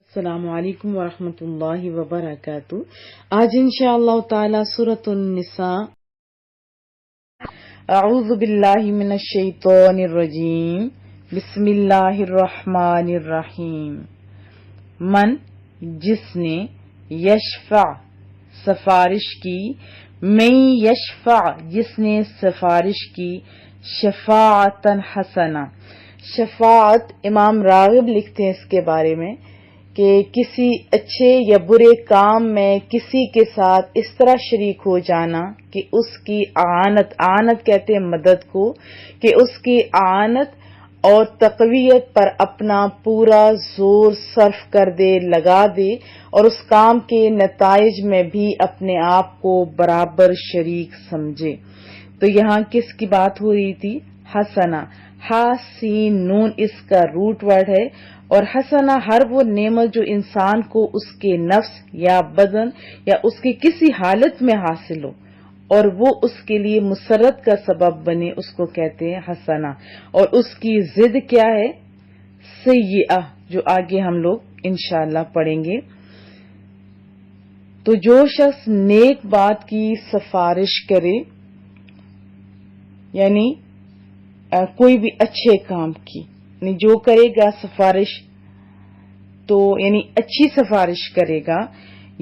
السلام علیکم ورحمۃ اللہ وبرکاتہ۔ آج انشاءاللہ تعالی سورۃ النساء، اعوذ باللہ من الشیطان الرجیم، بسم اللہ الرحمن الرحیم۔ من جس نے، یشفع سفارش کی، من یشفع جس نے سفارش کی، شفاعتن حسنہ۔ شفاعت امام راغب لکھتے ہیں اس کے بارے میں کہ کسی اچھے یا برے کام میں کسی کے ساتھ اس طرح شریک ہو جانا کہ اس کی اعانت کہتے ہیں مدد کو، کہ اس کی اعانت اور تقویت پر اپنا پورا زور صرف کر دے، لگا دے، اور اس کام کے نتائج میں بھی اپنے آپ کو برابر شریک سمجھے۔ تو یہاں کس کی بات ہو رہی تھی؟ حسنہ۔ ہا سین نون اس کا روٹ ورڈ ہے، اور حسنہ ہر وہ نعمت جو انسان کو اس کے نفس یا بدن یا اس کی کسی حالت میں حاصل ہو اور وہ اس کے لیے مسرت کا سبب بنے، اس کو کہتے ہیں حسنہ۔ اور اس کی ضد کیا ہے؟ سیئہ، جو آگے ہم لوگ انشاءاللہ پڑھیں گے۔ تو جو شخص نیک بات کی سفارش کرے، یعنی کوئی بھی اچھے کام کی، یعنی جو کرے گا سفارش تو یعنی اچھی سفارش کرے گا،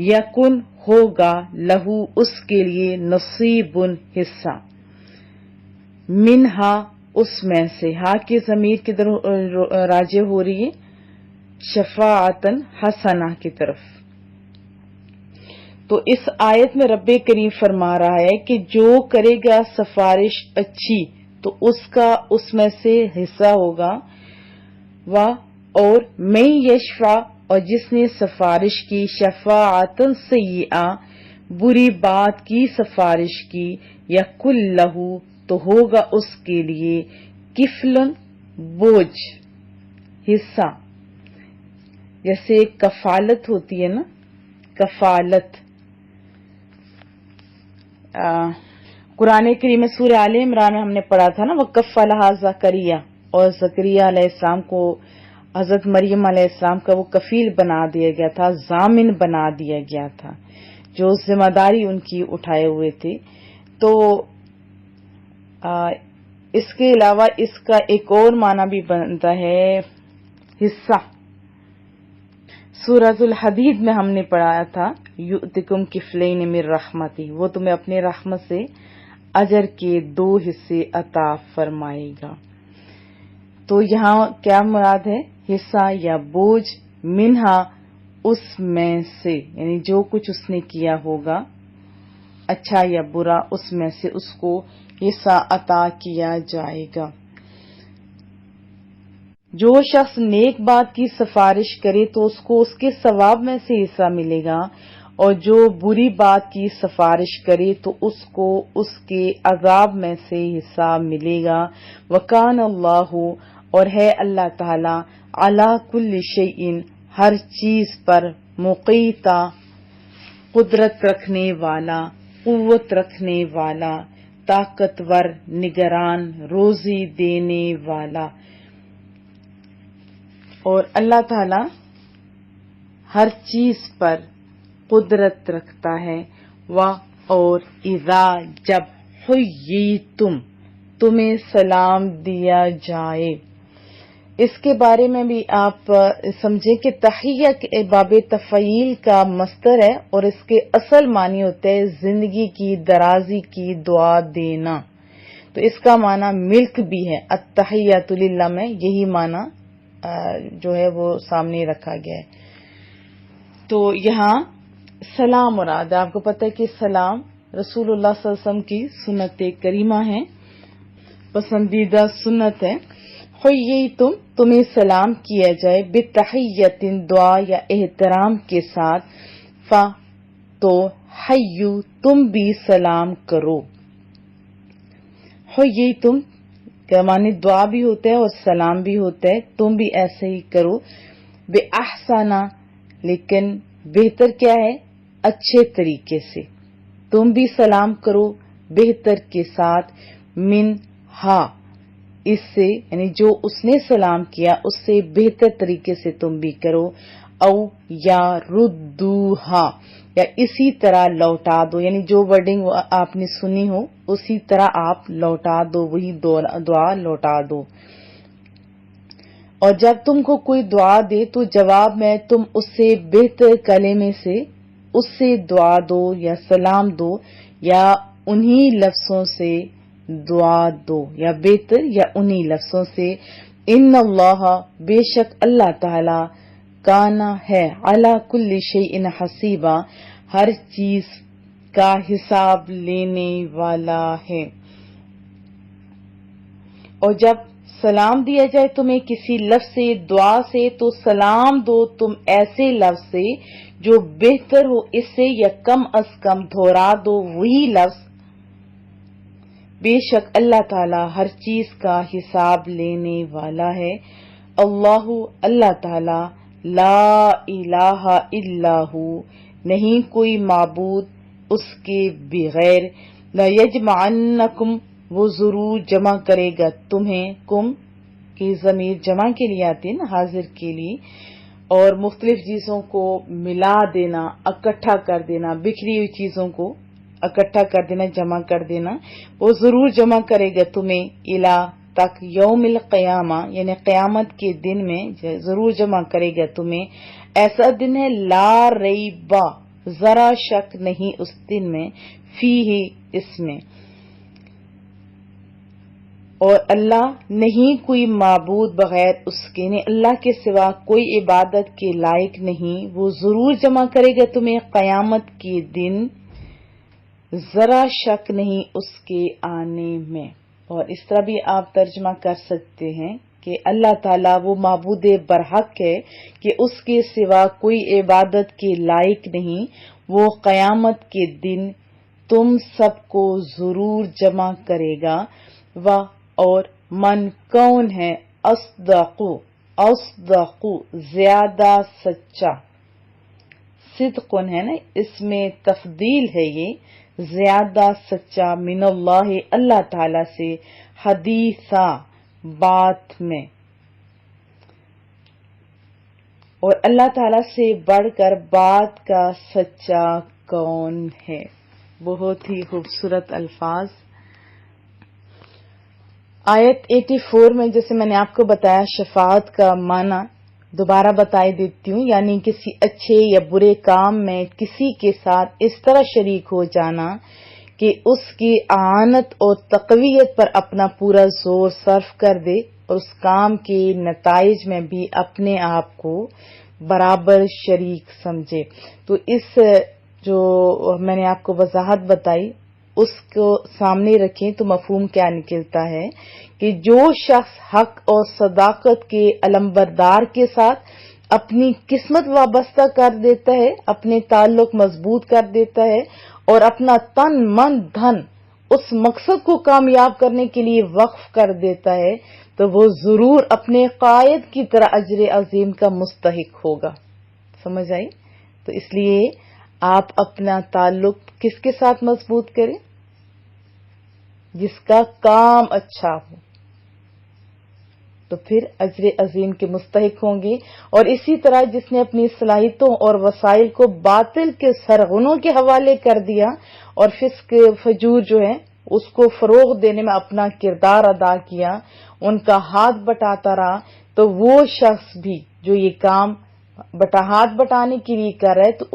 یکن ہوگا لہو اس کے لیے نصیب حصہ، منہا اس میں سے، ہا کی ضمیر کی طرف راجع ہو رہی ہے شفاعتن حسنہ کی طرف۔ تو اس آیت میں رب کریم فرما رہا ہے کہ جو کرے گا سفارش اچھی تو اس کا اس میں سے حصہ ہوگا، اور میں یشفع اور جس نے سفارش کی، شفاعتن سیئہ بری بات کی سفارش کی، یکن لہو تو ہوگا اس کے لیے کفلن بوجھ، حصہ۔ جیسے کفالت ہوتی ہے نا، کفالت۔ قرآن کریم میں سورہ آل عمران میں ہم نے پڑھا تھا نا، وَكَفَّلَهَا زَكَرِيَّا، اور زکریا علیہ السلام کو حضرت مریم علیہ السلام کا وہ کفیل بنا دیا گیا تھا، ضامن بنا دیا گیا تھا، جو ذمہ داری ان کی اٹھائے ہوئے تھے۔ تو اس کے علاوہ اس کا ایک اور معنی بھی بنتا ہے حصہ۔ سورۃ الحدید میں ہم نے پڑھایا تھا یؤتکم کفلین من رحمتہ، وہ تمہیں اپنے رحمت سے اجر کے 2 حصے عطا فرمائے گا۔ تو یہاں کیا مراد ہے؟ حصہ یا بوجھ، منہا اس میں سے، یعنی جو کچھ اس نے کیا ہوگا اچھا یا برا، اس میں سے اس کو حصہ عطا کیا جائے گا۔ جو شخص نیک بات کی سفارش کرے تو اس کو اس کے ثواب میں سے حصہ ملے گا، اور جو بری بات کی سفارش کرے تو اس کو اس کے عذاب میں سے حصہ ملے گا۔ وَكَانَ اللَّهُ اور ہے اللہ تعالی، عَلَى كُلِّ شَيْءٍ ہر چیز پر، مقیتا قدرت رکھنے والا، قوت رکھنے والا، طاقتور، نگران، روزی دینے والا۔ اور اللہ تعالی ہر چیز پر قدرت رکھتا ہے۔ اور اذا جب حییتم تمہیں سلام دیا جائے، اس کے بارے میں بھی آپ سمجھیں کہ تحیہ کے باب تفعیل کا مصدر ہے، اور اس کے اصل معنی ہوتا ہے زندگی کی درازی کی دعا دینا۔ تو اس کا معنی ملک بھی ہے، التحیۃ للہ میں یہی معنی جو ہے وہ سامنے رکھا گیا ہے۔ تو یہاں سلام مراد ہے۔ آپ کو پتہ ہے کہ سلام رسول اللہ صلی اللہ علیہ وسلم کی سنت کریمہ ہے، پسندیدہ سنت ہے۔ حییتم تمہیں سلام کیا جائے، بتحیۃ دعا یا احترام کے ساتھ، تو حیو تم بھی سلام کرو۔ حییتم کا معنی دعا بھی ہوتا ہے اور سلام بھی ہوتا ہے، تم بھی ایسے ہی کرو۔ بے احسانہ لیکن بہتر کیا ہے؟ اچھے طریقے سے۔ تم بھی سلام کرو بہتر کے ساتھ، من ہا اس سے، یعنی جو اس نے سلام کیا اس سے بہتر طریقے سے تم بھی کرو۔ او یا ردوہا یا اسی طرح لوٹا دو، یعنی جو ورڈنگ آپ نے سنی ہو اسی طرح آپ لوٹا دو، وہی دعا لوٹا دو۔ اور جب تم کو کوئی دعا دے تو جواب میں تم اس سے بہتر کلمے سے اس سے دعا دو یا سلام دو یا انہی لفظوں سے دعا دو، یا بہتر یا انہی لفظوں سے۔ ان اللہ، بے شک اللہ تعالی، کانا ہے، علی کل شیء حسیبا، ہر چیز کا حساب لینے والا ہے۔ اور جب سلام دیا جائے تمہیں کسی لفظ سے، دعا سے، تو سلام دو تم ایسے لفظ سے جو بہتر ہو اس سے، یا کم از کم دہرا دو وہی لفظ۔ بے شک اللہ تعالی ہر چیز کا حساب لینے والا ہے۔ اللہ تعالی، لا الہ الا ہو، نہیں کوئی معبود اس کے بغیر، لا یجمعنکم، وہ ضرور جمع کرے گا تمہیں، کم کی ضمیر جمع کے لیے آتی ہے نا، حاضر کے لیے، اور مختلف چیزوں کو ملا دینا، اکٹھا کر دینا، بکھری ہوئی چیزوں کو اکٹھا کر دینا، جمع کر دینا، وہ ضرور جمع کرے گا تمہیں، الا تک، یوم القیامہ، یعنی قیامت کے دن میں ضرور جمع کرے گا تمہیں۔ ایسا دن ہے لا ریبا، ذرا شک نہیں اس دن میں، فیہ، اس میں، اور اللہ نہیں کوئی معبود بغیر اس کے، یعنی اللہ کے سوا کوئی عبادت کے لائق نہیں، وہ ضرور جمع کرے گا تمہیں قیامت کے دن، ذرا شک نہیں اس کے آنے میں۔ اور اس طرح بھی آپ ترجمہ کر سکتے ہیں کہ اللہ تعالیٰ وہ معبود برحق ہے کہ اس کے سوا کوئی عبادت کے لائق نہیں، وہ قیامت کے دن تم سب کو ضرور جمع کرے گا۔ اور من، کون ہے، اصدق، زیادہ سچا، صدقن ہے نا، اس میں تفضیل ہے، یہ زیادہ سچا، من اللہ، اللہ تعالی سے، حدیثا، بات میں، اور اللہ تعالی سے بڑھ کر بات کا سچا کون ہے۔ بہت ہی خوبصورت الفاظ۔ آیت 84 میں جیسے میں نے آپ کو بتایا شفاعت کا معنی دوبارہ بتائی دیتی ہوں، یعنی کسی اچھے یا برے کام میں کسی کے ساتھ اس طرح شریک ہو جانا کہ اس کی اعانت اور تقویت پر اپنا پورا زور صرف کر دے اور اس کام کے نتائج میں بھی اپنے آپ کو برابر شریک سمجھے۔ تو اس جو میں نے آپ کو وضاحت بتائی اس کو سامنے رکھیں تو مفہوم کیا نکلتا ہے کہ جو شخص حق اور صداقت کے علمبردار کے ساتھ اپنی قسمت وابستہ کر دیتا ہے، اپنے تعلق مضبوط کر دیتا ہے اور اپنا تن من دھن اس مقصد کو کامیاب کرنے کے لیے وقف کر دیتا ہے، تو وہ ضرور اپنے قائد کی طرح اجر عظیم کا مستحق ہوگا۔ سمجھ آئی؟ تو اس لیے آپ اپنا تعلق کس کے ساتھ مضبوط کریں؟ جس کا کام اچھا ہو، تو پھر اجر عظیم کے مستحق ہوں گے۔ اور اسی طرح جس نے اپنی صلاحیتوں اور وسائل کو باطل کے سرغنوں کے حوالے کر دیا اور فسق فجور جو ہے اس کو فروغ دینے میں اپنا کردار ادا کیا، ان کا ہاتھ بٹاتا رہا، تو وہ شخص بھی جو یہ کام ہاتھ بٹانے کے لیے کر رہا ہے تو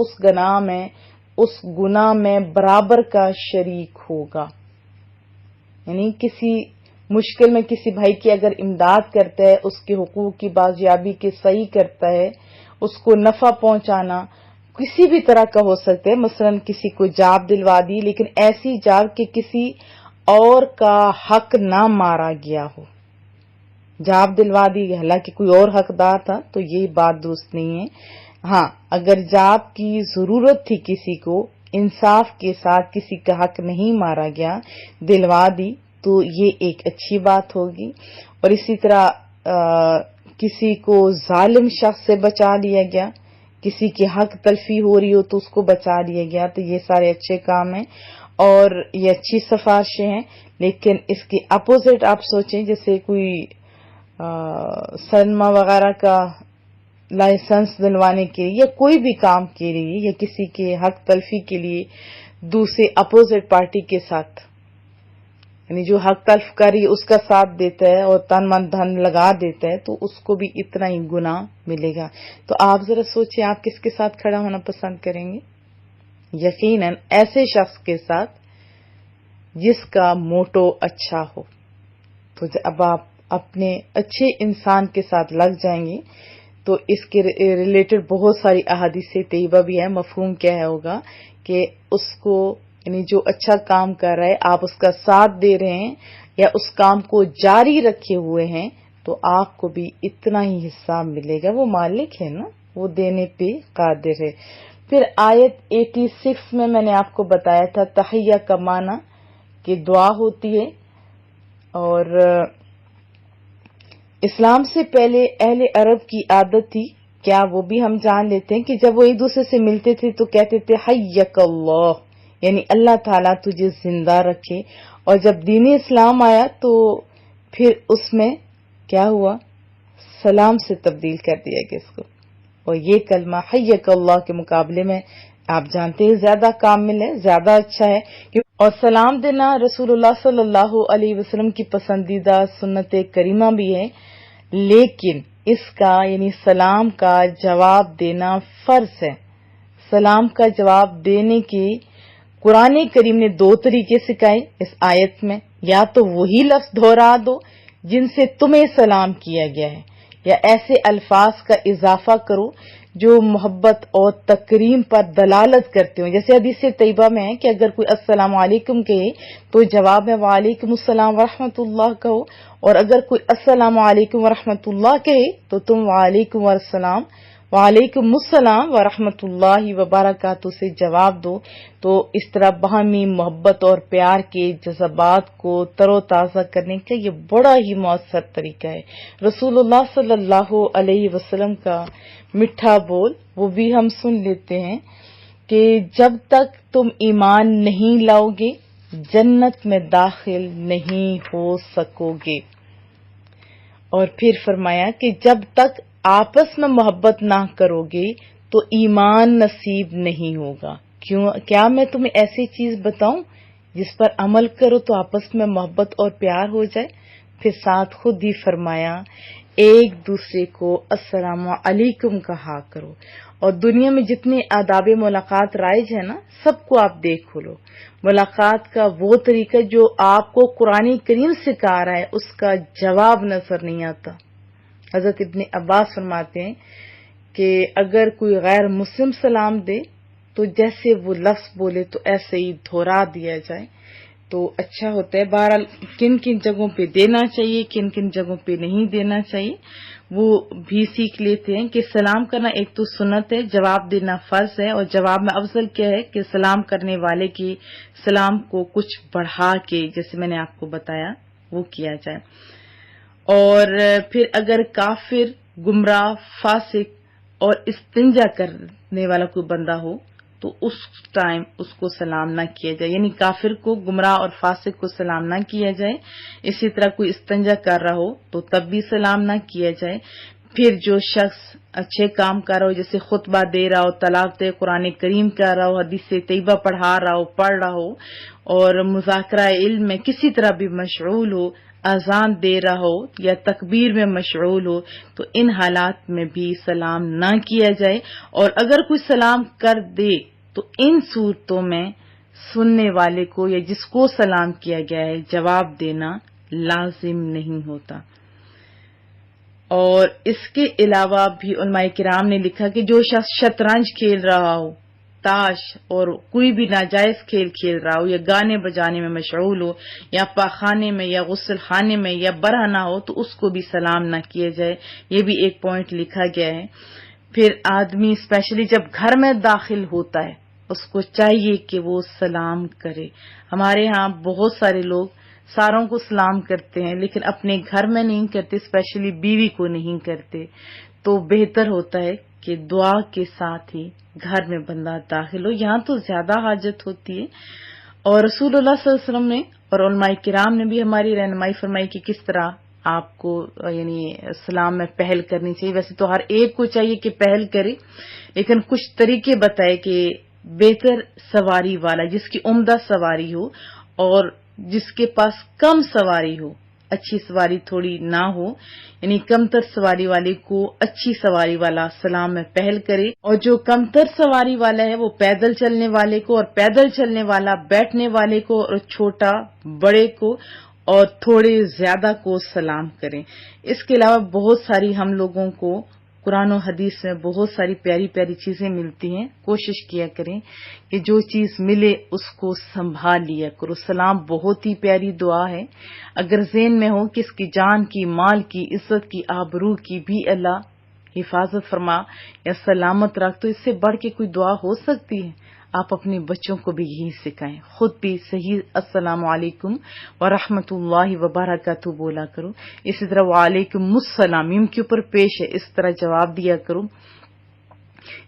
اس گناہ میں برابر کا شریک ہوگا۔ یعنی کسی مشکل میں کسی بھائی کی اگر امداد کرتا ہے، اس کے حقوق کی بازیابی کے صحیح کرتا ہے، اس کو نفع پہنچانا کسی بھی طرح کا ہو سکتا ہے، مثلا کسی کو جاب دلوا دی، لیکن ایسی جاب کہ کسی اور کا حق نہ مارا گیا ہو، جاب دلوا دی حالانکہ کوئی اور حقدار تھا، تو یہ بات درست نہیں ہے۔ ہاں، اگر جاب کی ضرورت تھی کسی کو، انصاف کے ساتھ کسی کا حق نہیں مارا گیا، دلوا دی، تو یہ ایک اچھی بات ہوگی۔ اور اسی طرح کسی کو ظالم شخص سے بچا لیا گیا، کسی کی حق تلفی ہو رہی ہو تو اس کو بچا لیا گیا، تو یہ سارے اچھے کام ہیں اور یہ اچھی سفارشیں ہیں۔ لیکن اس کے اپوزٹ آپ سوچیں، جیسے کوئی سنما وغیرہ کا لائسنس دلوانے کے لیے یا کوئی بھی کام کے لیے یا کسی کے حق تلفی کے لیے دوسرے اپوزٹ پارٹی کے ساتھ، یعنی جو حق تلف کری اس کا ساتھ دیتا ہے اور تن من دھن لگا دیتا ہے تو اس کو بھی اتنا ہی گناہ ملے گا. تو آپ ذرا سوچیں آپ کس کے ساتھ کھڑا ہونا پسند کریں گے؟ یقیناً ایسے شخص کے ساتھ جس کا موٹو اچھا ہو. تو اب آپ اپنے اچھے انسان کے ساتھ لگ جائیں گے تو اس کے ریلیٹڈ بہت ساری احادیث طیبہ بھی ہے. مفہوم کیا ہے ہوگا کہ اس کو یعنی جو اچھا کام کر رہا ہے آپ اس کا ساتھ دے رہے ہیں یا اس کام کو جاری رکھے ہوئے ہیں تو آپ کو بھی اتنا ہی حصہ ملے گا. وہ مالک ہے نا، وہ دینے پہ قادر ہے. پھر آیت 86 میں نے آپ کو بتایا تھا تحیہ کا معنی کہ دعا ہوتی ہے، اور اسلام سے پہلے اہل عرب کی عادت تھی، کیا وہ بھی ہم جان لیتے ہیں کہ جب وہ ایک دوسرے سے ملتے تھے تو کہتے تھے حیک اللہ، یعنی اللہ تعالیٰ تجھے زندہ رکھے. اور جب دین اسلام آیا تو پھر اس میں کیا ہوا، سلام سے تبدیل کر دیا گیا اس کو. اور یہ کلمہ حیک اللہ کے مقابلے میں آپ جانتے ہیں زیادہ کامل ہے، زیادہ اچھا ہے. اور سلام دینا رسول اللہ صلی اللہ علیہ وسلم کی پسندیدہ سنت کریمہ بھی ہے، لیکن اس کا یعنی سلام کا جواب دینا فرض ہے. سلام کا جواب دینے کی قرآن کریم نے 2 طریقے سکھائے اس آیت میں. یا تو وہی لفظ دہرا دو جن سے تمہیں سلام کیا گیا ہے، یا ایسے الفاظ کا اضافہ کرو جو محبت اور تکریم پر دلالت کرتے ہوں. جیسے حدیث طیبہ میں ہے کہ اگر کوئی السلام علیکم کہے تو جواب میں وعلیکم السلام ورحمۃ اللہ کہو، اور اگر کوئی السلام علیکم ورحمۃ اللہ کہے تو تم وعلیکم السلام ورحمۃ اللہ وبرکاتہ سے جواب دو. تو اس طرح باہمی محبت اور پیار کے جذبات کو تر و تازہ کرنے کا یہ بڑا ہی مؤثر طریقہ ہے. رسول اللہ صلی اللہ علیہ وسلم کا میٹھا بول وہ بھی ہم سن لیتے ہیں کہ جب تک تم ایمان نہیں لاؤ گے جنت میں داخل نہیں ہو سکو گے. اور پھر فرمایا کہ جب تک آپس میں محبت نہ کرو گے تو ایمان نصیب نہیں ہوگا. کیا میں تمہیں ایسی چیز بتاؤں جس پر عمل کرو تو آپس میں محبت اور پیار ہو جائے؟ پھر ساتھ خود ہی فرمایا ایک دوسرے کو السلام علیکم کہا کرو. اور دنیا میں جتنے آداب ملاقات رائج ہے نا سب کو آپ دیکھ لو. ملاقات کا وہ طریقہ جو آپ کو قرآن کریم سکھا رہا ہے اس کا جواب نظر نہیں آتا. حضرت ابن عباس فرماتے ہیں کہ اگر کوئی غیر مسلم سلام دے تو جیسے وہ لفظ بولے تو ایسے ہی دہرا دیا جائے تو اچھا ہوتا ہے. بہرحال کن کن جگہوں پہ دینا چاہیے کن کن جگہوں پہ نہیں دینا چاہیے وہ بھی سیکھ لیتے ہیں کہ سلام کرنا ایک تو سنت ہے، جواب دینا فرض ہے. اور جواب میں افضل کیا ہے کہ سلام کرنے والے کی سلام کو کچھ بڑھا کے جیسے میں نے آپ کو بتایا وہ کیا جائے. اور پھر اگر کافر، گمراہ، فاسق اور استنجا کرنے والا کوئی بندہ ہو تو اس ٹائم اس کو سلام نہ کیا جائے، یعنی کافر کو، گمراہ اور فاسق کو سلام نہ کیا جائے. اسی طرح کوئی استنجا کر رہا ہو تو تب بھی سلام نہ کیا جائے. پھر جو شخص اچھے کام کر رہا ہو جیسے خطبہ دے رہا ہو، تلاوت قرآن کریم کر رہا ہو، حدیث طیبہ پڑھا رہا ہو، پڑھ رہا ہو، اور مذاکرہ علم میں کسی طرح بھی مشغول ہو، اذان دے رہا ہو یا تکبیر میں مشغول ہو تو ان حالات میں بھی سلام نہ کیا جائے. اور اگر کوئی سلام کر دے تو ان صورتوں میں سننے والے کو یا جس کو سلام کیا گیا ہے جواب دینا لازم نہیں ہوتا. اور اس کے علاوہ بھی علماء کرام نے لکھا کہ جو شخص شطرنج کھیل رہا ہو، تاش اور کوئی بھی ناجائز کھیل کھیل رہا ہو یا گانے بجانے میں مشغول ہو یا پاخانے میں یا غسل خانے میں یا برہنہ ہو تو اس کو بھی سلام نہ کیا جائے. یہ بھی ایک پوائنٹ لکھا گیا ہے. پھر آدمی اسپیشلی جب گھر میں داخل ہوتا ہے اس کو چاہیے کہ وہ سلام کرے. ہمارے ہاں بہت سارے لوگ ساروں کو سلام کرتے ہیں لیکن اپنے گھر میں نہیں کرتے، اسپیشلی بیوی کو نہیں کرتے. تو بہتر ہوتا ہے کہ دعا کے ساتھ ہی گھر میں بندہ داخل ہو. یہاں تو زیادہ حاجت ہوتی ہے. اور رسول اللہ صلی اللہ علیہ وسلم نے اور علماء کرام نے بھی ہماری رہنمائی فرمائی کہ کس طرح آپ کو یعنی سلام میں پہل کرنی چاہیے. ویسے تو ہر ایک کو چاہیے کہ پہل کرے، لیکن کچھ طریقے بتائے کہ بہتر سواری والا، جس کی عمدہ سواری ہو اور جس کے پاس کم سواری ہو، اچھی سواری تھوڑی نہ ہو، یعنی کم تر سواری والے کو اچھی سواری والا سلام میں پہل کرے، اور جو کم تر سواری والا ہے وہ پیدل چلنے والے کو، اور پیدل چلنے والا بیٹھنے والے کو، اور چھوٹا بڑے کو اور تھوڑے زیادہ کو سلام کریں. اس کے علاوہ بہت ساری ہم لوگوں کو قرآن و حدیث میں بہت ساری پیاری پیاری چیزیں ملتی ہیں. کوشش کیا کریں کہ جو چیز ملے اس کو سنبھال لیا کرو. سلام بہت ہی پیاری دعا ہے. اگر ذہن میں ہو کہ اس کی جان کی، مال کی، عزت کی، آبرو کی بھی اللہ حفاظت فرما یا سلامت رکھ، تو اس سے بڑھ کے کوئی دعا ہو سکتی ہے؟ آپ اپنے بچوں کو بھی یہی سکھائیں. خود بھی صحیح السلام علیکم ورحمۃ اللہ وبرکاتہ بولا کرو. اسی طرح وعلیکم السلام ان کے اوپر پیش ہے، اس طرح جواب دیا کرو.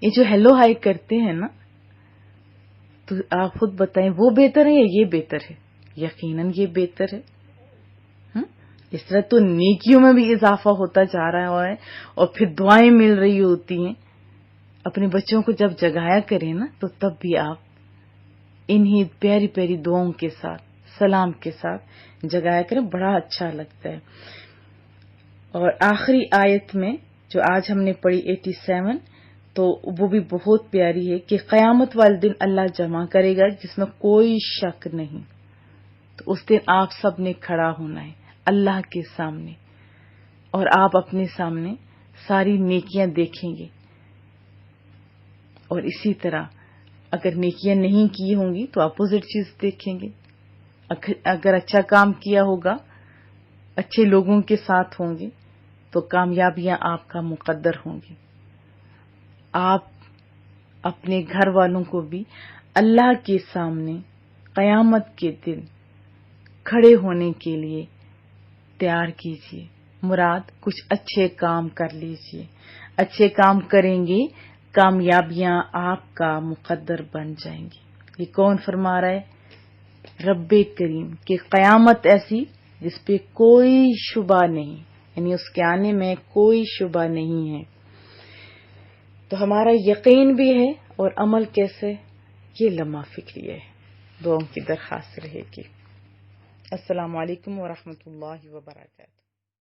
یہ جو ہیلو ہائی کرتے ہیں نا، تو آپ خود بتائیں وہ بہتر ہے یا یہ بہتر ہے؟ یقیناً یہ بہتر ہے. اس طرح تو نیکیوں میں بھی اضافہ ہوتا جا رہا ہے اور پھر دعائیں مل رہی ہوتی ہیں. اپنے بچوں کو جب جگایا کریں نا، تو تب بھی آپ انہی پیاری پیاری دعاؤں کے ساتھ، سلام کے ساتھ جگایا کریں. بڑا اچھا لگتا ہے. اور آخری آیت میں جو آج ہم نے پڑھی 87، تو وہ بھی بہت پیاری ہے کہ قیامت والے دن اللہ جمع کرے گا جس میں کوئی شک نہیں. تو اس دن آپ سب نے کھڑا ہونا ہے اللہ کے سامنے، اور آپ اپنے سامنے ساری نیکیاں دیکھیں گے. اور اسی طرح اگر نیکیاں نہیں کی ہوں گی تو اپوزٹ چیز دیکھیں گے. اگر اچھا کام کیا ہوگا، اچھے لوگوں کے ساتھ ہوں گے، تو کامیابیاں آپ کا مقدر ہوں گی. آپ اپنے گھر والوں کو بھی اللہ کے سامنے قیامت کے دن کھڑے ہونے کے لیے تیار کیجیے. مراد کچھ اچھے کام کر لیجیے. اچھے کام کریں گے، کامیابیاں آپ کا مقدر بن جائیں گی. یہ کون فرما رہا ہے؟ رب کریم. کہ قیامت ایسی جس پہ کوئی شبہ نہیں، یعنی اس کے آنے میں کوئی شبہ نہیں ہے. تو ہمارا یقین بھی ہے، اور عمل کیسے، یہ لمحہ فکری ہے. دعاؤں کی درخواست رہے گی. السلام علیکم ورحمۃ اللہ وبرکاتہ.